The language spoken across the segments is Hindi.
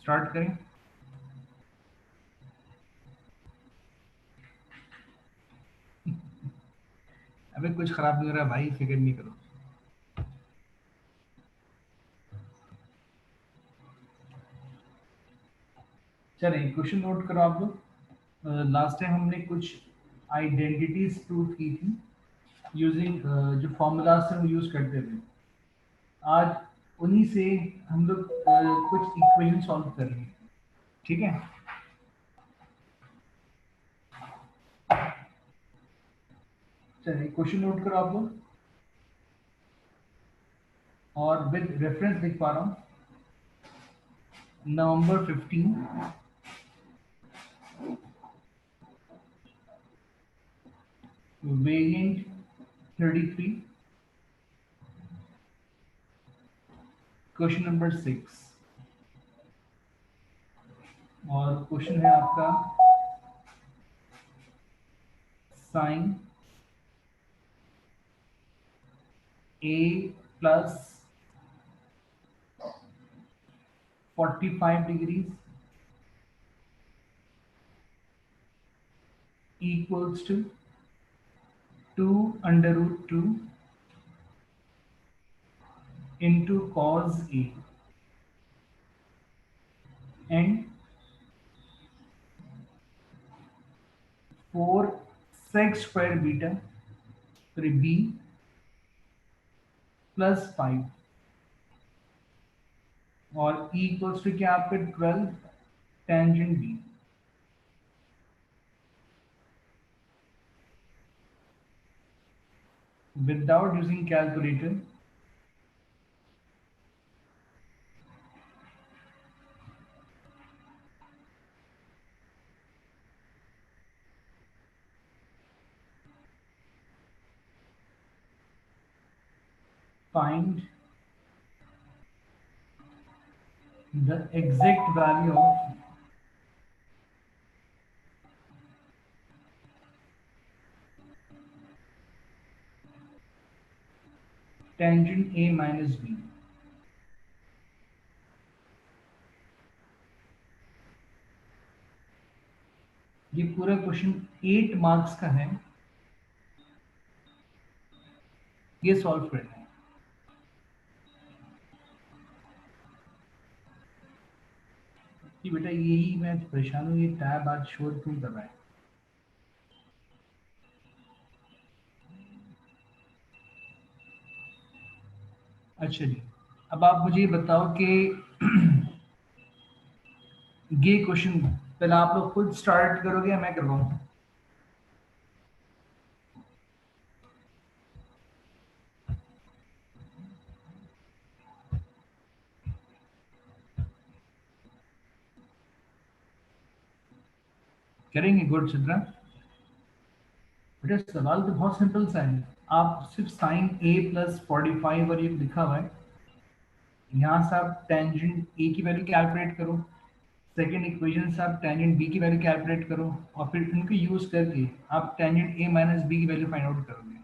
स्टार्ट करें। अबे कुछ खराब नहीं हो रहा भाई, फिक्र नहीं करो। चलिए क्वेश्चन नोट करो आप लोग। लास्ट टाइम हमने कुछ आइडेंटिटीज प्रूव की थी यूजिंग जो फॉर्मूलाज थे वो यूज करते थे। आज उन्हीं से हम लोग कुछ इक्वेशन सॉल्व करेंगे, ठीक है। चलिए क्वेश्चन नोट करो आप लोग, और विद रेफरेंस लिख पा रहा हूँ। नवंबर 15, वेरिएंट 33, क्वेश्चन नंबर 6। और क्वेश्चन है आपका sine A plus 45 degrees equals to 2 under root 2 into cos A and 4 sec square beta B plus 5 और E equals to क्या आपके 12 tangent B। Without using calculator, find the exact value of tangent A minus B। ये पूरा क्वेश्चन 8 मार्क्स का है, ये सॉल्व करना है। कि बेटा यही मैं परेशान हूँ, ये टैब आज शोर क्यों कर रहा है। अच्छा जी, अब आप मुझे बताओ कि ये क्वेश्चन पहले आप लोग खुद स्टार्ट करोगे या मैं करवाऊँ? करेंगे? गुड चित्रा। बेटा सवाल तो बहुत सिंपल सा है, आप सिर्फ साइन ए प्लस 45 और ये लिखा हुआ है, यहाँ से आप टेंजेंट ए की वैल्यू कैलकुलेट करो, सेकेंड इक्वेशन से आप टेंजेंट बी की वैल्यू कैलकुलेट करो, और फिर इनको यूज करके आप टेंजेंट ए माइनस बी की वैल्यू फाइंड आउट करोगे।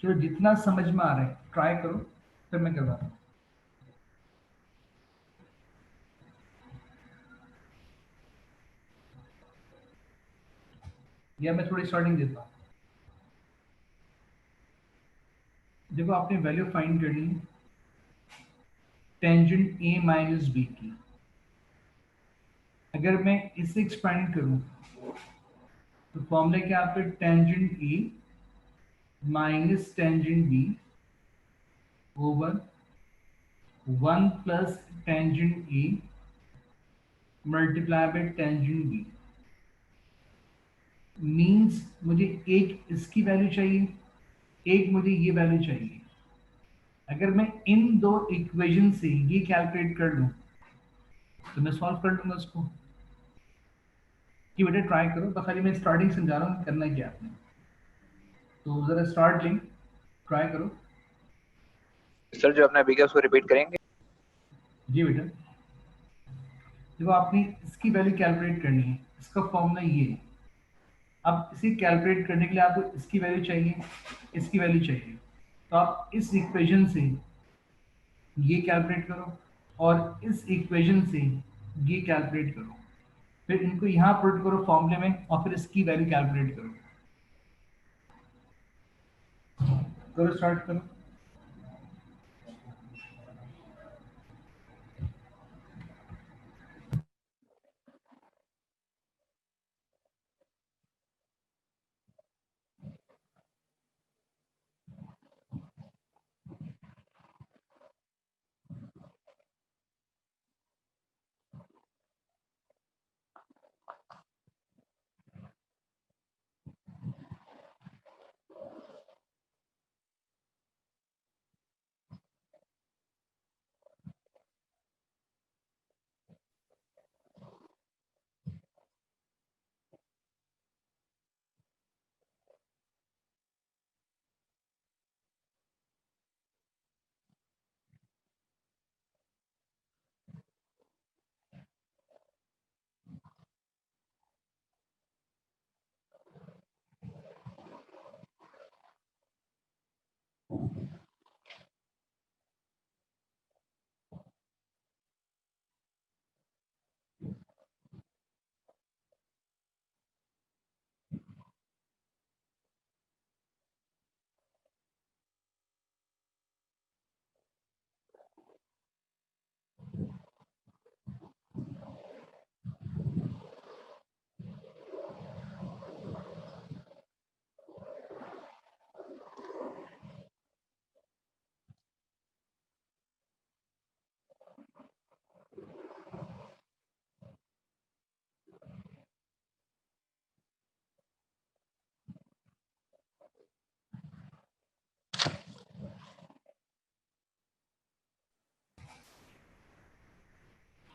चलो जितना समझ में आ रहा है ट्राई करो, फिर मैं करवाता हूँ। या मैं थोड़ी स्टार्टिंग देता हूँ। देखो आपने वैल्यू फाइंड करनी है टेंजेंट ए माइनस बी की। अगर मैं इसे एक्सपेंड करूं तो फॉर्मूला क्या आपके tangent A minus tangent B over 1 plus tangent A multiply by tangent B. Means मुझे एक इसकी वैल्यू चाहिए, एक मुझे ये वैल्यू चाहिए। अगर मैं इन दो इक्वेशन से ये कैलकुलेट कर लूं तो मैं सॉल्व कर लूंगा उसको। कि बेटा ट्राई करो, बस खाली मैं स्टार्टिंग समझा रहा हूँ करना क्या आपने। तो जरा स्टार्ट लें, ट्राई करो। सर जो आपने अभी किया उसको रिपीट करेंगे? जी बेटा, देखो आपने इसकी वैल्यू कैलकुलेट करनी है, इसका फॉर्मूला ये है। अब इसे कैलकुलेट करने के लिए आपको इसकी वैल्यू चाहिए, इसकी वैल्यू चाहिए, तो आप इस इक्वेशन से ये कैलकुलेट करो और इस इक्वेशन से ये कैलकुलेट करो, फिर इनको यहाँ पुट करो फॉर्मूले में और फिर इसकी वैल्यू कैलकुलेट करो। करो, स्टार्ट करो।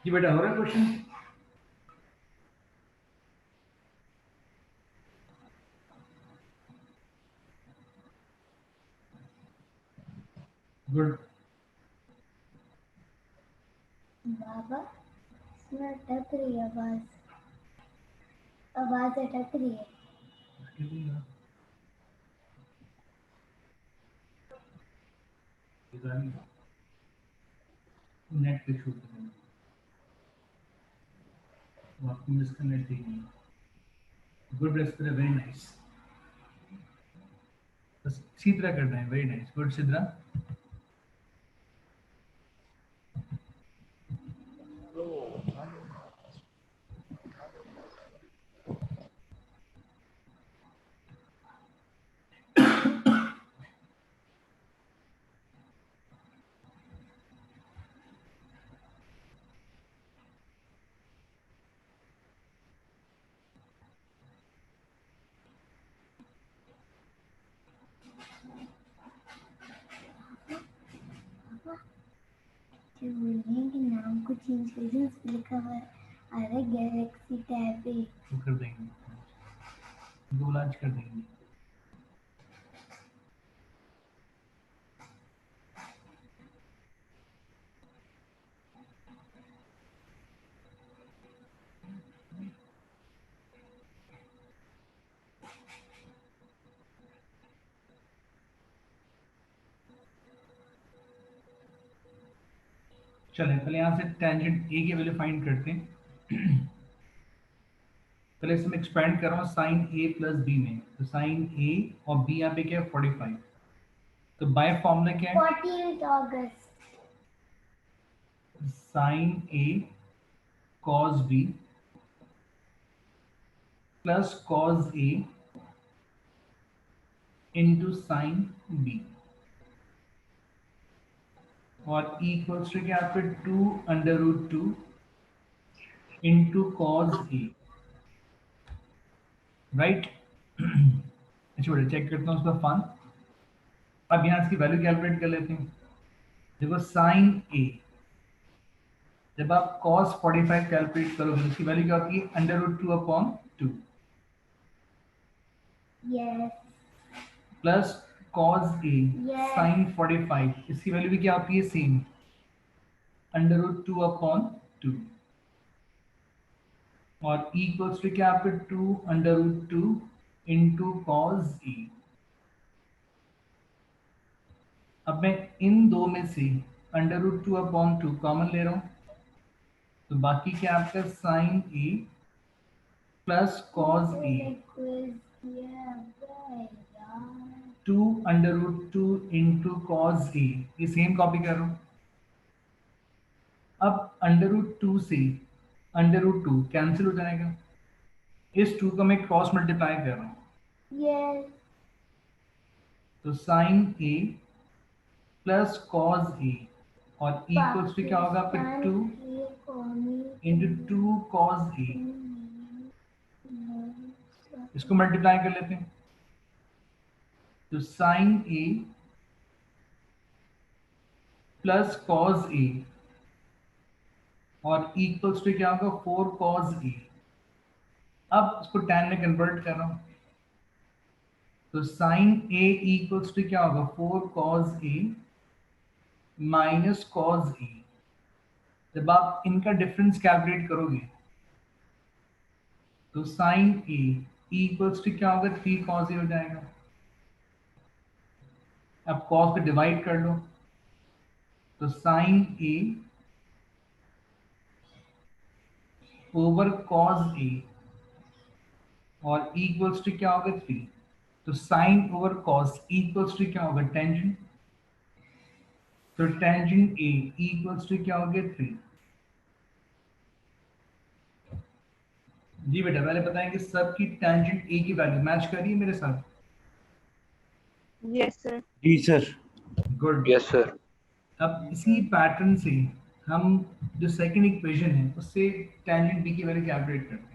जी बेटा, हो रहा है क्वेश्चन? गुड। बाबा, इसमें अटक रही है आवाज, आवाज अटक रही है। नेट पे शूट करेंगे, वो आपको मिसका नेट देंगे। गुड रेस्पिरे, वेरी नाइस। बस इसी तरह करना है, वेरी नाइस, गुड सिद्रा। जो बोलिए कि नाम को चेंज कर लिखा हुआ है, अरे गैलेक्सी टैब पे। वो कर देंगे, दो लांच कर देंगे। चलें, पहले यहाँ से टेंजेंट ए की वैल्यू फाइंड करते हैं। पहले इसमें एक्सपेंड कर रहा हूँ साइन ए प्लस बी में, तो साइन ए और बी यहाँ पे क्या है 45, तो बाय फॉर्मूला क्या है? 14 अगस्त। Sign A cos B plus cos A into sine B, और इक्वल्स टू क्या आपके 2√2 इंटू कॉस ए, राइट? अच्छा बेटा, चेक करता हूँ उसका फन। अब यहाँ इसकी वैल्यू कैलकुलेट कर लेते हैं। देखो साइन ए, जब आप cos 45 कैलकुलेट करोगे उसकी वैल्यू क्या होती है? √2/2 yes plus cos a Yes. sin 45, इसकी वैल्यू भी क्या होती है? सेम, √2/2, और इक्वल्स टू क्या आपके 2√2 इंटू कॉस ए। अब मैं इन दो में से √2/2 कॉमन ले रहा हूँ, तो बाकी क्या आपका sine A plus cos A 2 √2 into cos ए, ये सेम कॉपी कर रहा हूँ। अब √2 से √2 कैंसिल हो जाएगा, इस 2 का मैं क्रॉस मल्टीप्लाई कर रहा हूँ, Yes. तो sine A plus cos A और इक्वल्स टू क्या होगा फिर 2 इंटू 2 कॉज ए, इसको मल्टीप्लाई कर लेते हैं, तो sine A plus cos A और इक्वल्स टू क्या होगा 4 कॉज ए। अब इसको tan में कन्वर्ट कर रहा हूँ, तो साइन ए इक्वल्स टू क्या होगा 4 कॉज ए माइनस कॉज ए। जब आप इनका डिफरेंस कैलकुलेट करोगे तो साइन ए इक्वल्स टू क्या होगा 3 कॉज ए हो जाएगा। अब कॉस को डिवाइड कर लो, तो sine A over cos A और इक्वल्स टू क्या होगा 3, तो sine over cos equals to क्या होगा टेंजेंट, तो टेंजेंट ए इक्वल्स टू क्या हो गया 3। जी बेटा पहले बताएं कि सब की टेंजेंट ए की वैल्यू मैच कर रही है मेरे साथ? Yes sir. जी सर। गुड। Yes sir. अब इसी पैटर्न से हम जो सेकंड इक्वेशन है उससे टेंजेंट बी की वैल्यू कैलकुलेट करते हैं।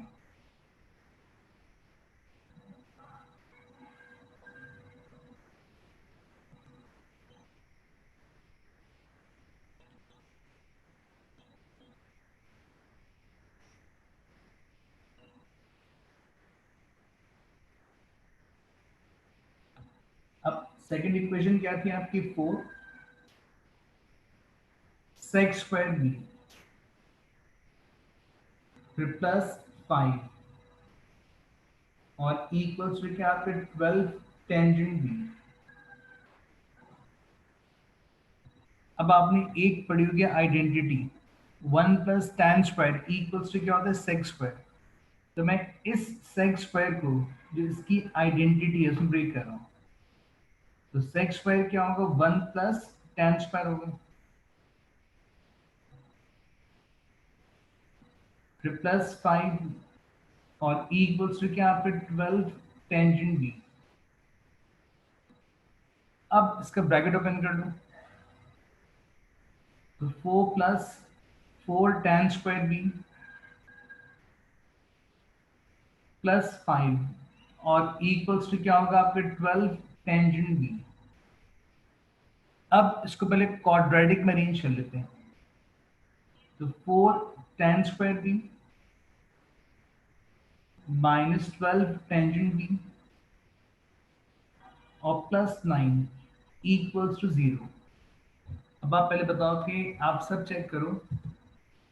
अब सेकंड इक्वेशन क्या थी आपकी 4 सेक स्क्वायर बी फिर प्लस 5 और इक्वल्स टू क्या आपके 12 टेंजेंट बी। अब आपने एक पढ़ी होगी identity 1 plus tan square equals to क्या होता है सेक स्क्वायर, तो मैं इस सेक स्क्वायर को जो इसकी आइडेंटिटी है उसमें ब्रेक कर रहा हूँ, तो सेक स्क्वायर क्या होगा 1 प्लस tan स्क्वायर होगा फिर प्लस 5 और इक्वल्स टू क्या आपके 12 टेंजेंट बी। अब इसका ब्रैकेट ओपन कर दो, तो 4 plus 4 tan square B plus 5 और इक्वल्स टू क्या होगा आपके 12 टेंजेंट बी। अब इसको पहले क्वाड्रेटिक में अरेंज कर लेते हैं, तो 4 tan square B minus 12 tangent B और प्लस 9 इक्वल्स टू 0। अब आप पहले बताओ कि आप सब चेक करो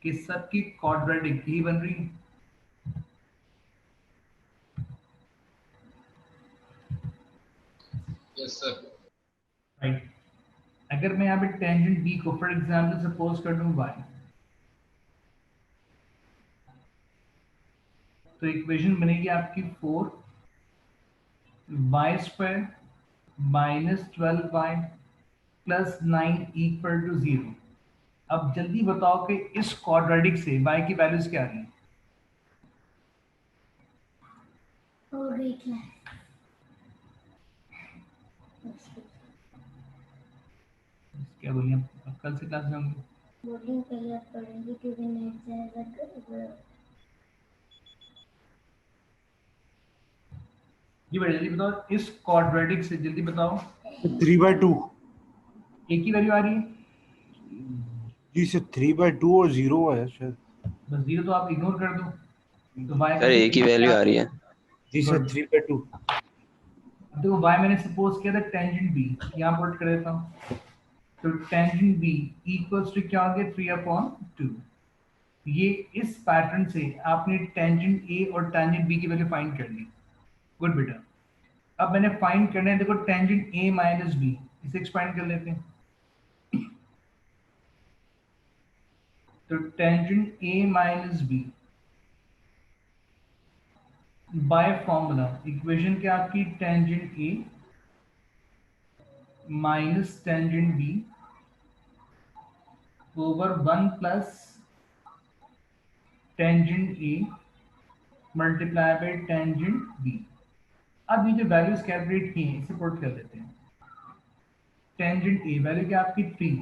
कि सबकी क्वाड्रेटिक ही बन रही है। Yes sir. राइट। अगर मैं यहाँ पे टेंजेंट बी को फॉर एग्जांपल सपोज कर दूं y, तो इक्वेशन बनेगी आपकी 4 y square minus 12y plus 9 equal to 0। अब जल्दी बताओ कि इस क्वाड्रेटिक से y की वैल्यूज क्या आ रही है? हो गई क्लास। क्या बोलिए आप कल से क्लास में होंगे? बोर्डिंग पहले आप पढ़ेंगे क्योंकि नेट जाएगा तो जी बेटा जल्दी बताओ इस क्वाड्रेटिक से, जल्दी बताओ 3/2। एक ही वैल्यू आ रही है? जी सर 3/2 और 0 है शायद। बस 0 तो आप इग्नोर कर दो, तो y सर एक ही वैल्यू आ रही है। जी सर 3/2। अब देखो y मैंने सपोज किया था टेंजेंट b, यहाँ पुट कर देता हूँ, तो टेंजेंट b इक्वल्स टू क्या हो गया 3/2। ये इस पैटर्न से आपने टेंजेंट a और टेंजेंट b की वैल्यू फाइंड कर ली। गुड बेटा। अब मैंने फाइंड करना है, देखो टेंजेंट a माइनस b, इसे एक्सपेंड कर लेते हैं, तो tangent A minus B by formula equation क्या आपकी tangent A minus tangent B over 1 plus tangent A multiply by tangent B. अब ये जो वैल्यूज कैलकुलेट की हैं इसे पुट कर देते हैं। टेंजेंट ए वैल्यू क्या आपकी 3,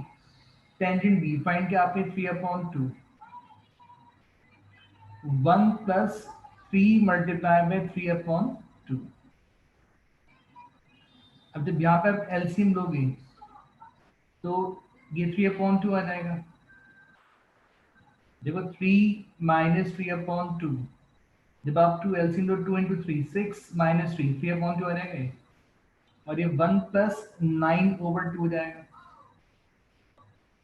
टेंजेंट बी फाइंड क्या आपने 3/2, 1 प्लस 3 मल्टीप्लाई बाय 3/2। अब जब यहाँ पे आप एलसीएम लोगे तो ये 3/2 आ जाएगा। देखो 3 माइनस 3/2, जब आप 2 एलसीएम लो 2 इंटू 3 6 माइनस 3 3/2 आ जाएगा ये। और ये 1 प्लस 9/2 हो जाएगा।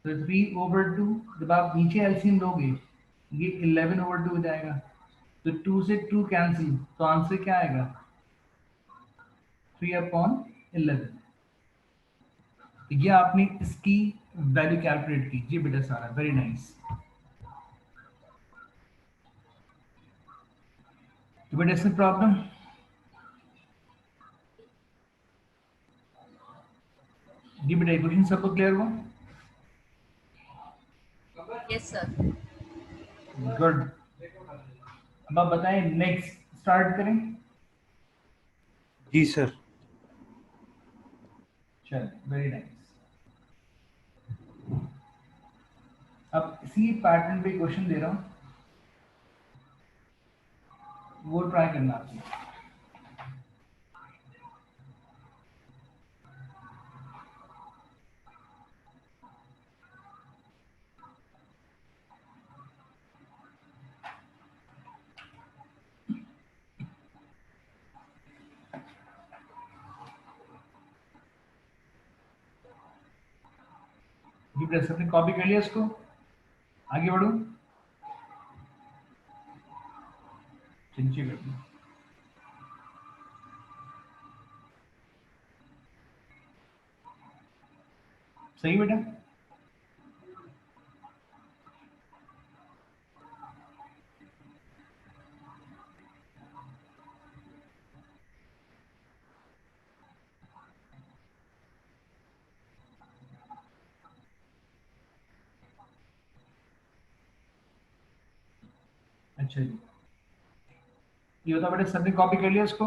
तो 3/2 जब आप नीचे एलसीएम लोगे ये 11/2 हो जाएगा। तो 2 से 2 कैंसिल, तो आंसर क्या आएगा 3/11। तो ये आपने इसकी वैल्यू कैलकुलेट की जी बेटा सारा, वेरी नाइस। तो बेटा इसमें प्रॉब्लम जी बेटा इक्वेशन सबको क्लियर हुआ? Yes sir. गुड। अब आप बताएं नेक्स्ट स्टार्ट करें। जी सर। चल वेरी नाइस। अब इसी पैटर्न पे क्वेश्चन दे रहा हूं, वो ट्राई करना आपको। जी प्रेस अपने कॉपी कर लिया इसको, आगे बढ़ो। चिंची कर लो। सही बेटा? अच्छा जी, ये बताओ बेटा सबने कॉपी कर लिया इसको?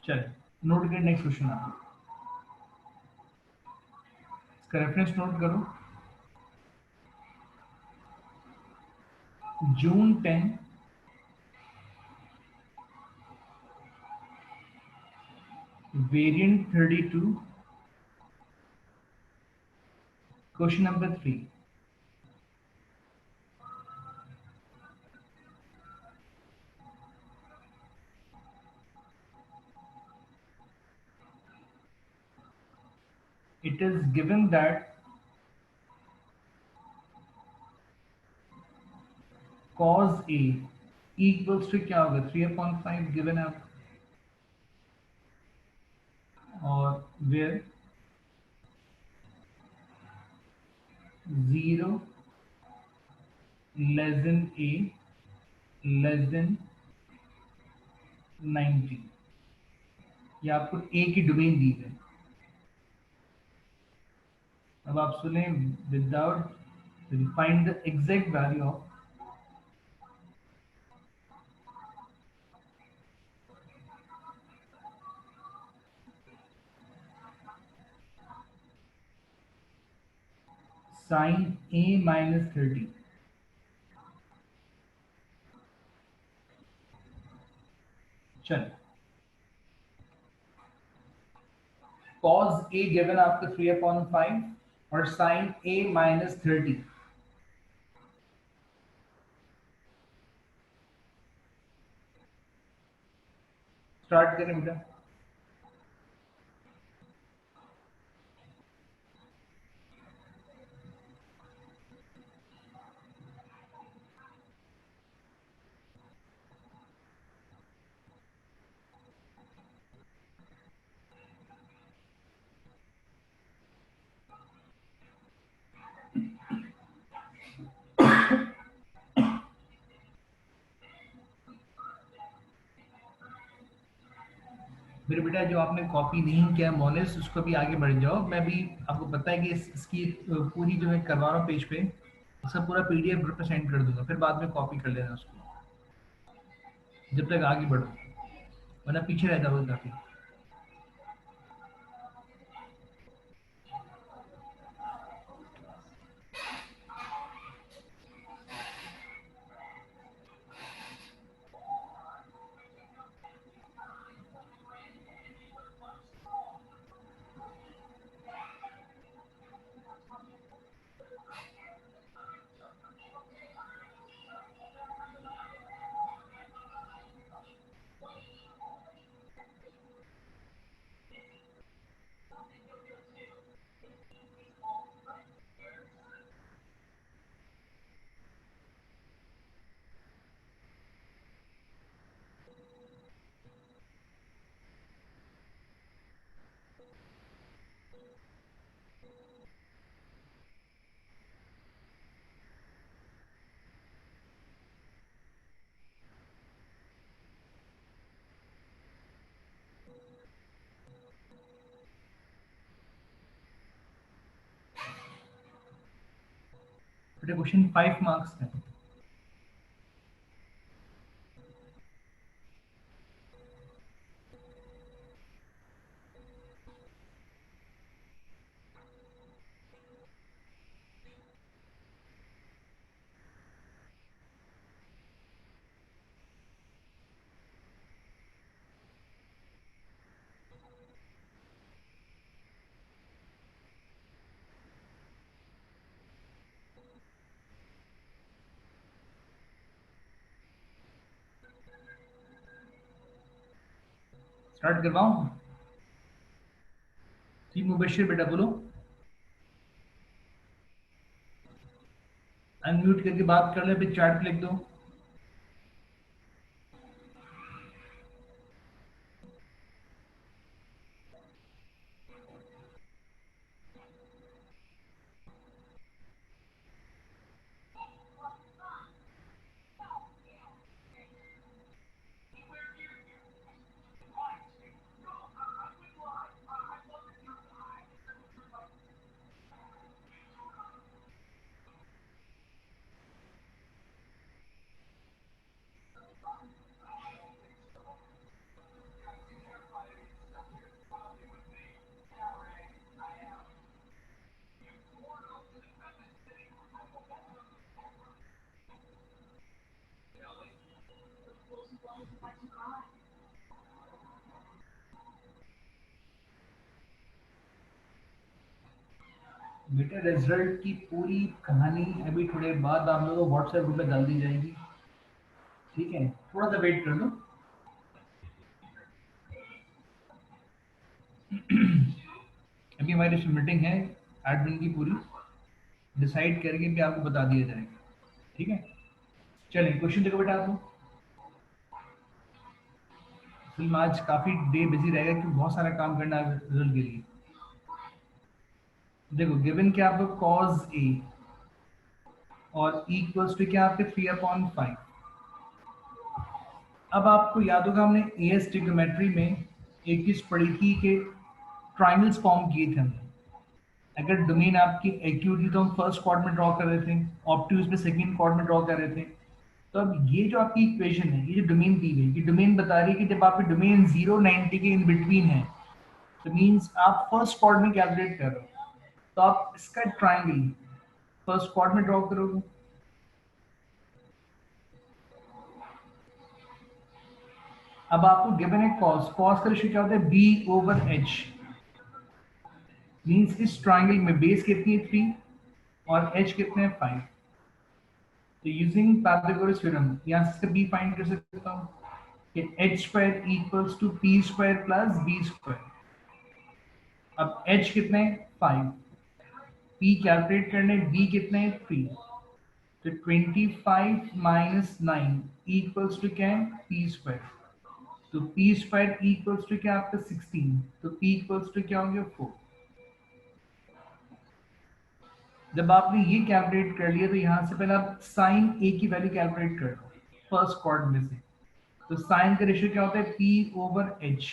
चल नोट कर नेक्स्ट क्वेश्चन आप, इसका रेफरेंस नोट करो। जून 10 variant 32 question number 3। It is given that cos A equals to क्या होगा 3/5 given up, और where 0 less than A less than 90। ये आपको A की डोमेन दी है। अब आप सुने without find the exact value of sin A minus 30। चल cos A गिवन आपको 3/5 और sin A minus 30। स्टार्ट करें बेटा। मेरे बेटा जो आपने कॉपी नहीं किया मोनिस, उसको भी आगे बढ़ जाओ। मैं भी आपको पता है कि इसकी पूरी जो मैं करवा रहा हूँ पेज पे, उसका पूरा पीडीएफ ग्रुप पे सेंड कर दूंगा, फिर बाद में कॉपी कर लेना उसको, जब तक आगे बढ़ो, वरना पीछे रह जाओगे काफी। बेटा क्वेश्चन 5 मार्क्स है। स्टार्ट करवाऊं? जी मुबशिर बेटा बोलो, अनम्यूट करके बात कर ले, फिर चैट पे लिख दो। बेटा रिजल्ट की पूरी कहानी अभी थोड़े बाद आप लोगों को व्हाट्सएप ग्रुप में डाल दी जाएगी, ठीक है? थोड़ा सा वेट कर लो। अभी हमारी मीटिंग है एडमिन की, पूरी डिसाइड करके भी आपको बता दिया जाएगा, ठीक है? चलिए क्वेश्चन देखो बेटा आपको। फिल्म आज काफी डे बिजी रहेगा क्योंकि बहुत सारा काम करना है रिजल्ट के लिए। देखो गिवन क्या आपको cos a और इक्वल्स टू क्या आपके 3/5। अब आपको याद होगा हमने एएस ट्रिग्नोमेट्री में एक चीज पढ़ी थी कि ट्रायंगल्स फॉर्म किए थे हमने। अगर डोमेन आपकी एक्यूट थी तो हम फर्स्ट क्वाड्रेंट में ड्रॉ कर रहे थे, ऑब्ट्यूज में सेकंड क्वाड्रेंट में ड्रॉ कर रहे थे। तो अब ये जो आपकी इक्वेशन है, ये जो डोमेन दी गई, ये डोमेन बता रही है कि जब आपकी डोमेन 0-90 के इन बिटवीन है, तो मींस आप फर्स्ट क्वाड्रेंट में कैलकुलेट कर रहे हो, तो आप इसका ट्रायंगल फर्स्ट क्वाड्रेंट में ड्रॉ करोगे। अब आपको गिवन है cos, cos का रेशियो क्या होता है b/h, मींस इस ट्रायंगल में बेस कितनी है 3 और h कितने हैं 5। तो यूजिंग पाइथागोरस थ्योरम यहां से b फाइंड कर सकता हूं कि h² equals to p² plus b²। अब h कितने हैं 5, p कैलकुलेट करने, b कितने हैं 3, तो 25 माइनस 9 इक्वल्स टू क्या है p²। तो p² इक्वल्स टू क्या आपका 16, तो p इक्वल्स टू क्या हो गया 4। जब आपने ये कैलकुलेट कर लिया तो यहां से पहले आप साइन a की वैल्यू कैलकुलेट कर लो फर्स्ट क्वाड्रेंट में से। तो साइन का रेशियो क्या होता है p/h,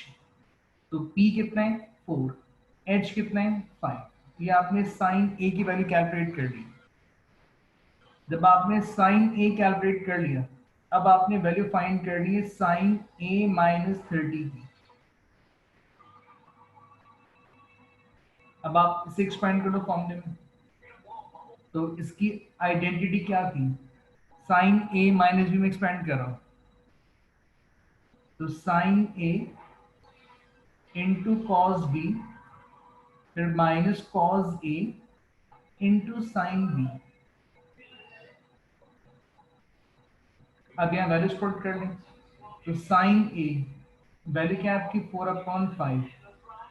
तो P कितना है 4, H कितना है 5। ये आपने साइन A की वैल्यू कैलकुलेट कर ली। जब आपने साइन A कैलकुलेट कर लिया, अब आपने वैल्यू फाइंड करनी है साइन A माइनस 30 की। अब आप इसे एक्सपेंड कर लो फॉर्मूले में, तो इसकी आइडेंटिटी क्या थी, साइन A माइनस B में एक्सपेंड कर रहा हूं, तो sine A into cos B फिर minus cos A into sine B। अब यहाँ वैल्यूज पुट कर लें, तो साइन A वैल्यू क्या है आपकी 4/5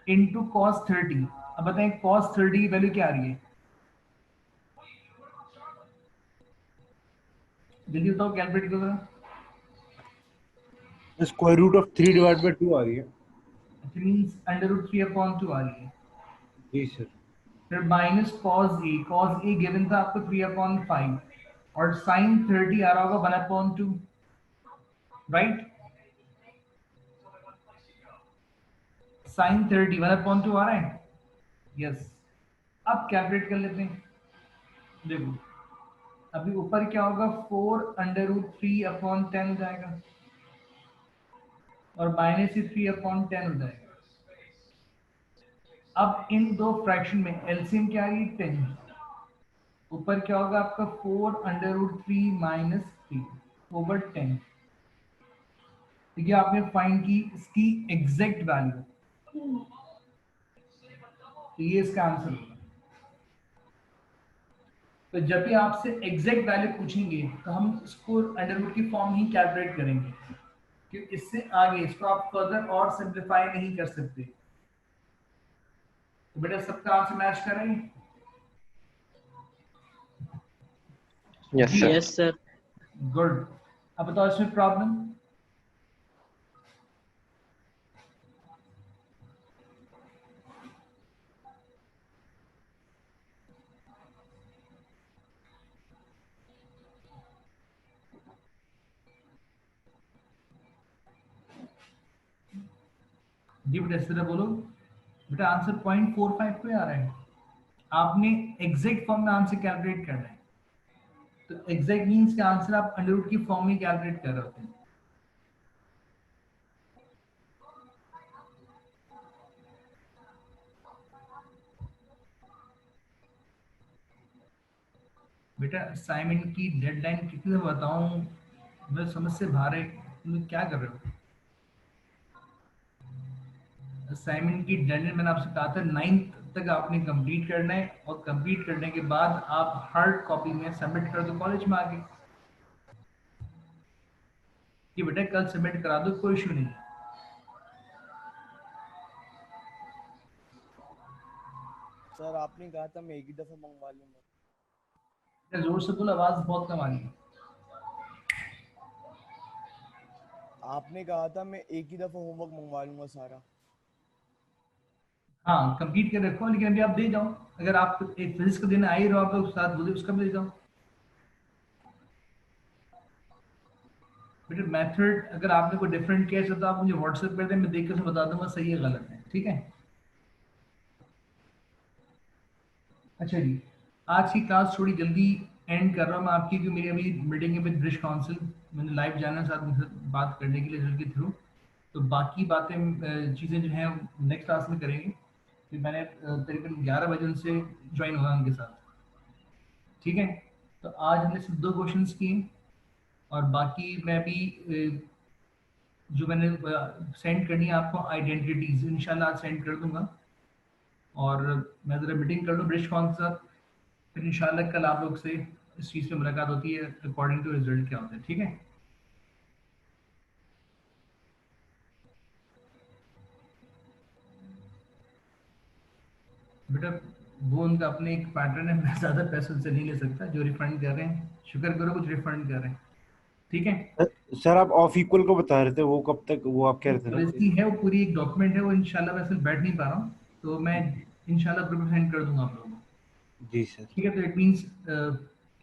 इंटू कॉस 30। अब बताएं कॉस 30 की वैल्यू क्या आ रही है, जल्दी बताओ कैलकुलेट करो जरा। Square root of 3 divide by 2 आ रही है। इट मींस √3/2 आ रही है। जी सर। फिर माइनस कॉस ए गिवन था आपको 3/5 और साइन 30 आ रहा होगा 1/2, राइट। साइन 30 1/2 आ रहा है, यस। अब कैलकुलेट कर लेते हैं, देखो अभी ऊपर क्या होगा 4√3/10 हो जाएगा और माइनस ही 3/10 हो जाएगा। अब इन दो फ्रैक्शन में एलसीएम क्या है 10, ऊपर क्या होगा आपका 4√3 माइनस 3/10। तो ये आपने फाइंड की इसकी एग्जैक्ट वैल्यू, तो ये इसका आंसर होगा। तो जब भी आपसे एग्जैक्ट वैल्यू पूछेंगे तो हम इसको अंडर रूट की फॉर्म ही कैलकुलेट करेंगे, क्योंकि इससे आगे इसको आप फर्दर और सिंप्लीफाई नहीं कर सकते। तो बेटा सबका आंसर मैच करेंगे? Yes sir. Yes sir. Good. अब बताओ इसमें प्रॉब्लम। जी बेटा इस तरह बोलो, बेटा आंसर 0.45 पे आ रहा है। आपने एग्जैक्ट फॉर्म में आंसर कैलकुलेट करना है, तो एग्जैक्ट मींस का आंसर आप अंडर रूट की फॉर्म में कैलकुलेट कर रहे होते हैं। बेटा असाइनमेंट की डेडलाइन कितने बताऊं, मैं समझ से बाहर है, तुम क्या कर रहे हो। असाइनमेंट की डेडलाइन मैंने आपसे कहा था 9th तक आपने कंप्लीट करना है, और कंप्लीट करने के बाद आप हार्ड कॉपी में सबमिट कर दो कॉलेज में आके। कि बेटा कल सबमिट करा दो, कोई इशू नहीं। सर आपने कहा था मैं एक ही दफा मंगवा लूंगा। बेटा जोर से बोलो, आवाज बहुत कम आ रही है। आपने कहा था मैं एक ही दफा होमवर्क मंगवा लूंगा सारा। हाँ कंप्लीट कर रखो, लेकिन अभी आप दे जाओ। अगर आप एक फिजिक्स का दिन आ ही रहो, आप लोग साथ बोले उसका भी दे जाओ। बेटा मेथड अगर आपने कोई डिफरेंट किया है तो आप मुझे व्हाट्सएप कर दें, मैं देख के उसे बता दूंगा सही है गलत है, ठीक है। अच्छा जी, आज की क्लास थोड़ी जल्दी एंड कर रहा हूँ मैं आपकी, क्योंकि मेरी अभी मीटिंग है विद ब्रिज काउंसिल, मैंने लाइव जाना है साथ उनसे बात करने के लिए सर के थ्रू। तो बाकी बातें चीज़ें जो हैं नेक्स्ट क्लास में करेंगे, फिर मैंने तकरीबन 11 बजे उनसे ज्वाइन होगा उनके साथ, ठीक है। तो आज हमने सिर्फ 2 क्वेश्चंस किए, और बाकी मैं भी जो मैंने सेंड करनी है आपको आइडेंटिटीज इंशाल्लाह आज सेंड कर दूंगा, और मैं ज़रा मीटिंग कर लूँ ब्रिज कॉन के साथ, फिर इंशाल्लाह कल आप लोग से इस चीज़ पे मुलाकात होती है अकॉर्डिंग टू रिजल्ट क्या होता है, ठीक है। बेटा वो उनका अपने एक पैटर्न है, मैं ज़्यादा पैसे उनसे नहीं ले सकता, जो रिफंड कर रहे हैं शुक्र करो कुछ रिफंड कर रहे हैं, ठीक है। सर आप ऑफ इक्वल को बता रहे थे, वो कब तक, वो आप कह रहे थे ना? पॉलिसी है वो पूरी एक डॉक्यूमेंट है, वो इंशाल्लाह मैं सिर्फ बैठ नहीं पा रहा हूँ, तो मैं इंशाल्लाह ग्रुप में सेंड कर दूंगा आप लोगों को, जी सर। ठीक है। तो इट मीन्स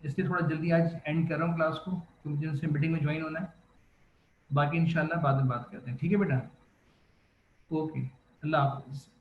इसलिए थोड़ा जल्दी आज एंड कर रहा हूँ क्लास को, तो मुझे उनसे मीटिंग में ज्वाइन होना है। बाकी इंशाल्लाह बाद में बात करते हैं, ठीक है बेटा, ओके। अल्लाह हाफिज़।